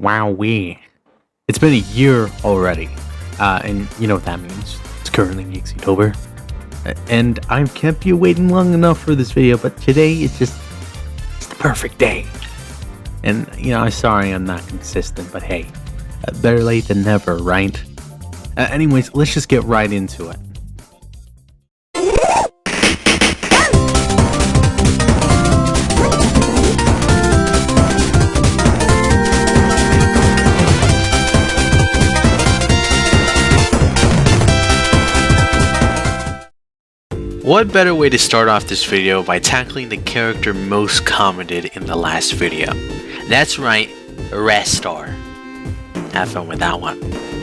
Wowee. It's been a year already. And you know what that means. It's currently EXETOBER. And I've kept you waiting long enough for this video, but today it's the perfect day. And, I'm sorry I'm not consistent, but hey, better late than never, right? Anyways, let's just get right into it. What better way to start off this video by tackling the character most commented in the last video? That's right, Ristar. Have fun with that one.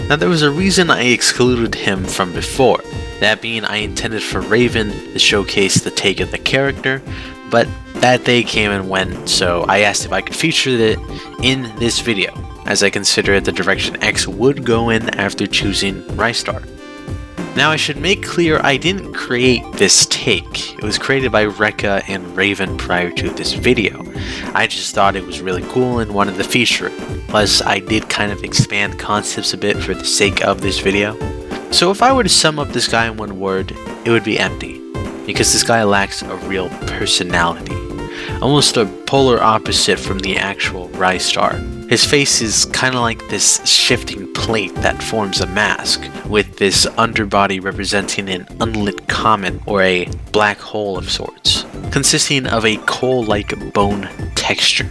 Now there was a reason I excluded him from before, that being I intended for Raven to showcase the take of the character, but that day came and went, so I asked if I could feature it in this video, as I considered the direction X would go in after choosing Ristar. Now I should make clear I didn't create this take. It was created by Rekka and Raven prior to this video. I just thought it was really cool and wanted to feature it. Plus I did kind of expand concepts a bit for the sake of this video. So if I were to sum up this guy in one word, it would be empty. Because this guy lacks a real personality. Almost a polar opposite from the actual Ristar. His face is kind of like this shifting plate that forms a mask, with this underbody representing an unlit comet or a black hole of sorts, consisting of a coal-like bone texture.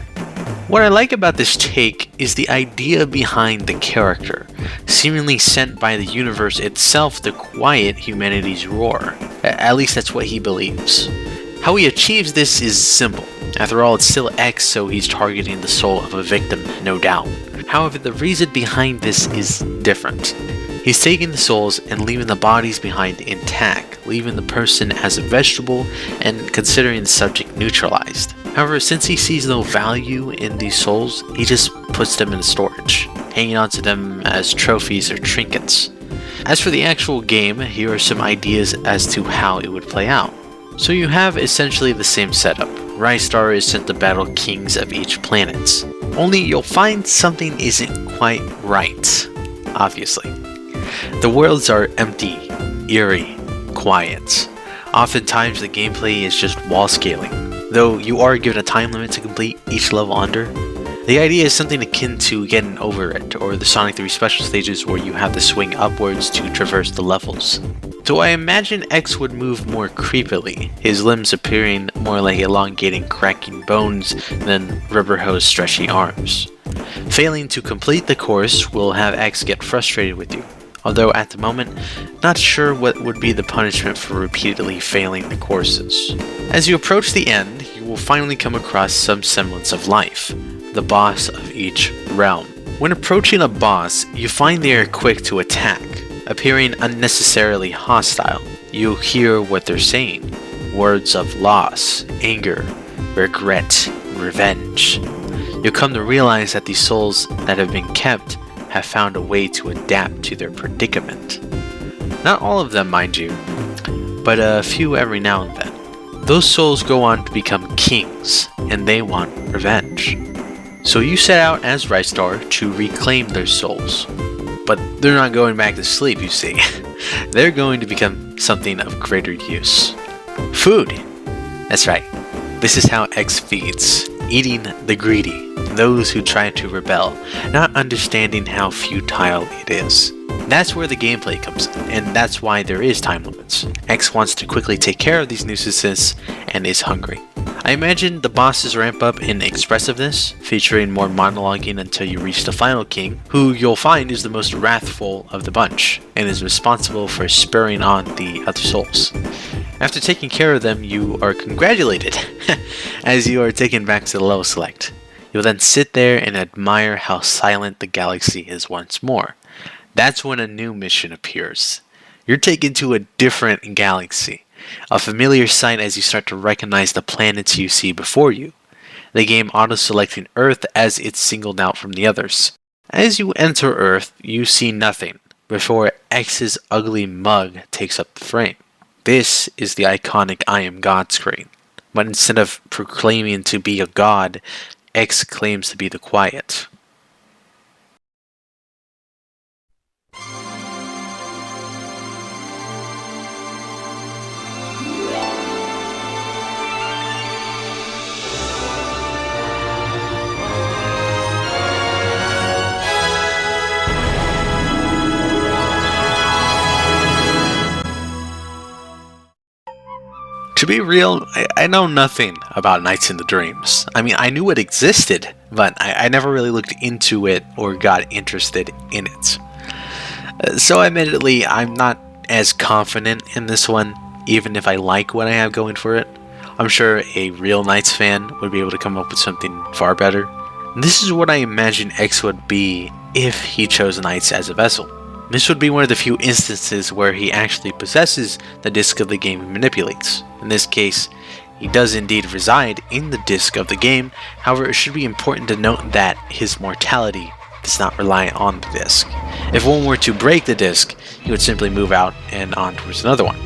What I like about this take is the idea behind the character, seemingly sent by the universe itself to quiet humanity's roar. At least that's what he believes. How he achieves this is simple. After all, it's still X, so he's targeting the soul of a victim, no doubt. However, the reason behind this is different. He's taking the souls and leaving the bodies behind intact, leaving the person as a vegetable and considering the subject neutralized. However, since he sees no value in these souls, he just puts them in storage, hanging on to them as trophies or trinkets. As for the actual game, here are some ideas as to how it would play out. So you have essentially the same setup. Ristar is sent to battle kings of each planet. Only you'll find something isn't quite right, obviously. The worlds are empty, eerie, quiet. Oftentimes the gameplay is just wall scaling, though you are given a time limit to complete each level under. The idea is something akin to Getting Over It, or the Sonic.EXE special stages where you have to swing upwards to traverse the levels. So I imagine X would move more creepily, his limbs appearing more like elongating cracking bones than rubber hose stretchy arms. Failing to complete the course will have X get frustrated with you, although at the moment, not sure what would be the punishment for repeatedly failing the courses. As you approach the end, you will finally come across some semblance of life, the boss of each realm. When approaching a boss, you find they are quick to attack, appearing unnecessarily hostile. You hear what they're saying. Words of loss, anger, regret, revenge. You'll come to realize that these souls that have been kept have found a way to adapt to their predicament. Not all of them, mind you, but a few every now and then. Those souls go on to become kings, and they want revenge. So you set out as Ristar to reclaim their souls. But they're not going back to sleep, you see. They're going to become something of greater use. Food! That's right. This is how X feeds. Eating the greedy. Those who try to rebel, not understanding how futile it is. That's where the gameplay comes in, and that's why there is time limits. X wants to quickly take care of these nuisances and is hungry. I imagine the bosses ramp up in expressiveness, featuring more monologuing until you reach the final king, who you'll find is the most wrathful of the bunch, and is responsible for spurring on the other souls. After taking care of them, you are congratulated, as you are taken back to the level select. You'll then sit there and admire how silent the galaxy is once more. That's when a new mission appears. You're taken to a different galaxy. A familiar sight as you start to recognize the planets you see before you. The game auto-selecting Earth as it's singled out from the others. As you enter Earth, you see nothing, before X's ugly mug takes up the frame. This is the iconic I am God screen. But instead of proclaiming to be a god, X claims to be the quiet. To be real, I know nothing about Nights in the Dreams. I mean, I knew it existed, but I never really looked into it or got interested in it. So admittedly, I'm not as confident in this one, even if I like what I have going for it. I'm sure a real Nights fan would be able to come up with something far better. This is what I imagine X would be if he chose Nights as a vessel. This would be one of the few instances where he actually possesses the disc of the game he manipulates. In this case, he does indeed reside in the disc of the game. However, it should be important to note that his mortality does not rely on the disc. If one were to break the disc, he would simply move out and on towards another one.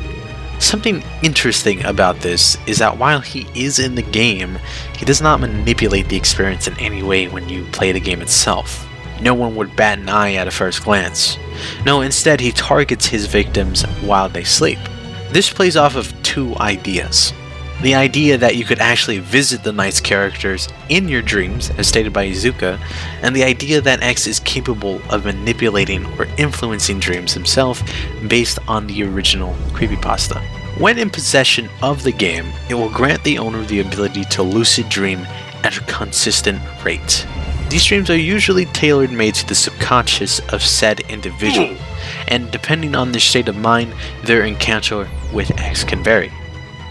Something interesting about this is that while he is in the game, he does not manipulate the experience in any way when you play the game itself. No one would bat an eye at a first glance. No, instead he targets his victims while they sleep. This plays off of two ideas. The idea that you could actually visit the Nights characters in your dreams, as stated by Izuka, and the idea that X is capable of manipulating or influencing dreams himself based on the original creepypasta. When in possession of the game, it will grant the owner the ability to lucid dream at a consistent rate. These dreams are usually tailor-made to the subconscious of said individual, and depending on their state of mind, their encounter with X can vary.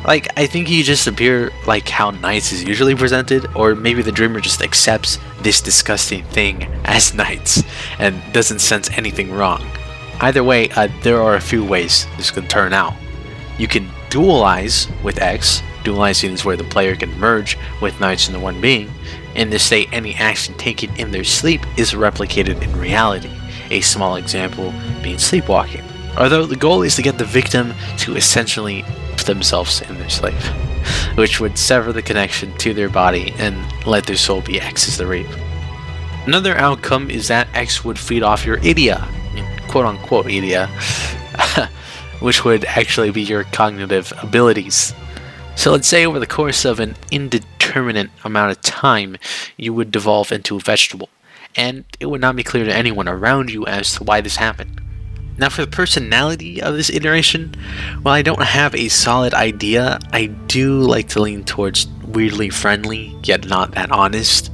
Like, I think you just appear like how Nights is usually presented, or maybe the dreamer just accepts this disgusting thing as Nights and doesn't sense anything wrong. Either way, there are a few ways this can turn out. You can dualize with X. Dualizing is where the player can merge with Nights into one being. In this state, any action taken in their sleep is replicated in reality, a small example being sleepwalking. Although the goal is to get the victim to essentially themselves in their sleep, which would sever the connection to their body and let their soul be X as the reap. Another outcome is that X would feed off your idea, quote unquote idea, which would actually be your cognitive abilities. So let's say over the course of an indeterminate amount of time, you would devolve into a vegetable, and it would not be clear to anyone around you as to why this happened. Now for the personality of this iteration, while I don't have a solid idea, I do like to lean towards weirdly friendly, yet not that honest.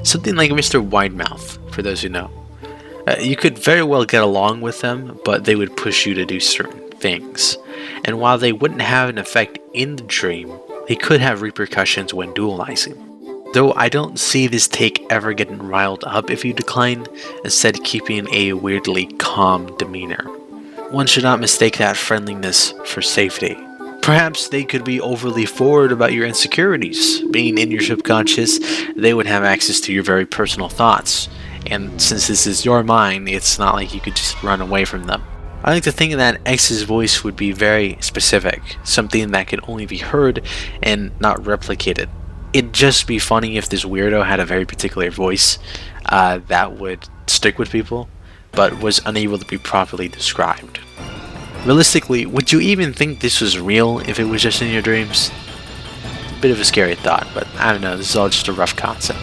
Something like Mr. Widemouth, for those who know. You could very well get along with them, but they would push you to do certain things. And while they wouldn't have an effect in the dream, they could have repercussions when dualizing. Though I don't see this take ever getting riled up if you decline, instead keeping a weirdly calm demeanor. One should not mistake that friendliness for safety. Perhaps they could be overly forward about your insecurities. Being in your subconscious, they would have access to your very personal thoughts. And since this is your mind, it's not like you could just run away from them. I like to think that X's voice would be very specific, something that could only be heard and not replicated. It'd just be funny if this weirdo had a very particular voice that would stick with people, but was unable to be properly described. Realistically, would you even think this was real if it was just in your dreams? A bit of a scary thought, but I don't know, this is all just a rough concept.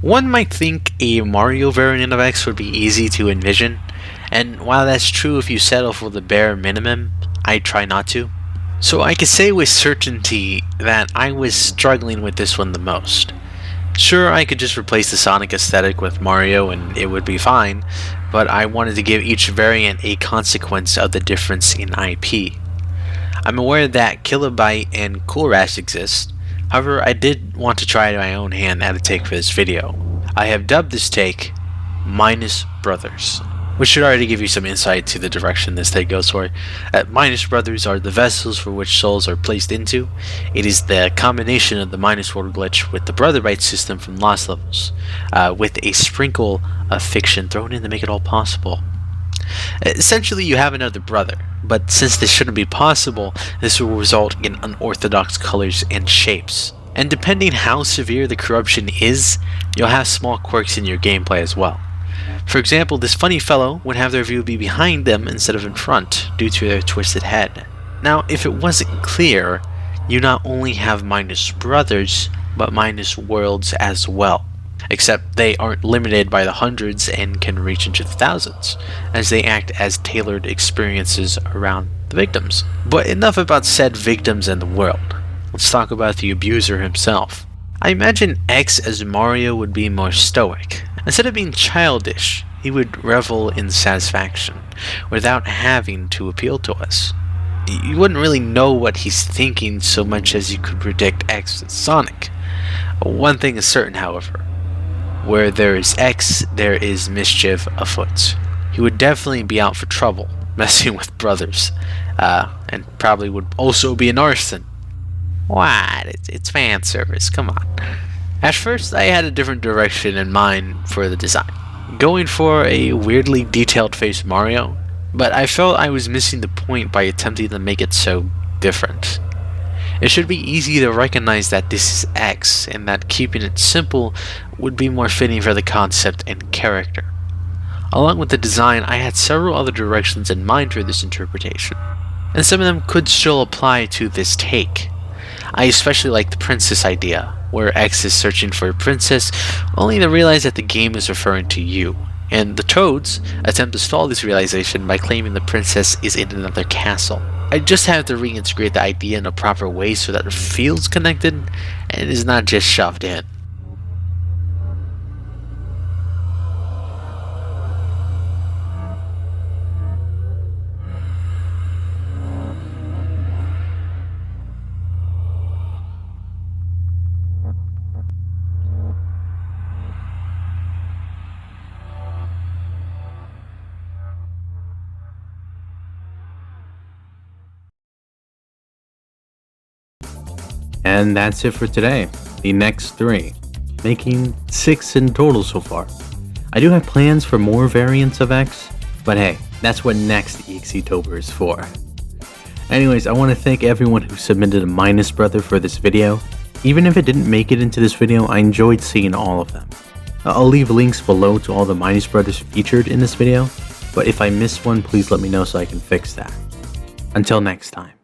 One might think a Mario variant of X would be easy to envision, and while that's true if you settle for the bare minimum, I try not to. So I could say with certainty that I was struggling with this one the most. Sure, I could just replace the Sonic aesthetic with Mario and it would be fine, but I wanted to give each variant a consequence of the difference in IP. I'm aware that Kilobyte and Cool Rash exist. However, I did want to try my own hand at a take for this video. I have dubbed this take Minus Brothers, which should already give you some insight to the direction this take goes for. Minus Brothers are the vessels for which souls are placed into. It is the combination of the Minus World glitch with the Brother Byte system from Lost Levels, with a sprinkle of fiction thrown in to make it all possible. Essentially, you have another brother, but since this shouldn't be possible, this will result in unorthodox colors and shapes. And depending how severe the corruption is, you'll have small quirks in your gameplay as well. For example, this funny fellow would have their view be behind them instead of in front, due to their twisted head. Now, if it wasn't clear, you not only have minus brothers, but minus worlds as well. Except they aren't limited by the hundreds and can reach into the thousands, as they act as tailored experiences around the victims. But enough about said victims and the world. Let's talk about the abuser himself. I imagine X as Mario would be more stoic. Instead of being childish, he would revel in satisfaction, without having to appeal to us. You wouldn't really know what he's thinking so much as you could predict X as Sonic. One thing is certain, however. Where there is X, there is mischief afoot. He would definitely be out for trouble, messing with brothers, and probably would also be an arson. What? It's fan service, come on. At first, I had a different direction in mind for the design, going for a weirdly detailed face Mario, but I felt I was missing the point by attempting to make it so different. It should be easy to recognize that this is X, and that keeping it simple would be more fitting for the concept and character. Along with the design, I had several other directions in mind for this interpretation, and some of them could still apply to this take. I especially like the princess idea, where X is searching for a princess, only to realize that the game is referring to you, and the Toads attempt to stall this realization by claiming the princess is in another castle. I just have to reintegrate the idea in a proper way so that it feels connected and is not just shoved in. And that's it for today. The next 3, making 6 in total so far. I do have plans for more variants of X, but hey, that's what next EXETOBER is for. Anyways, I want to thank everyone who submitted a minus brother for this video. Even if it didn't make it into this video, I enjoyed seeing all of them. I'll leave links below to all the minus brothers featured in this video, but if I missed one, please let me know so I can fix that. Until next time.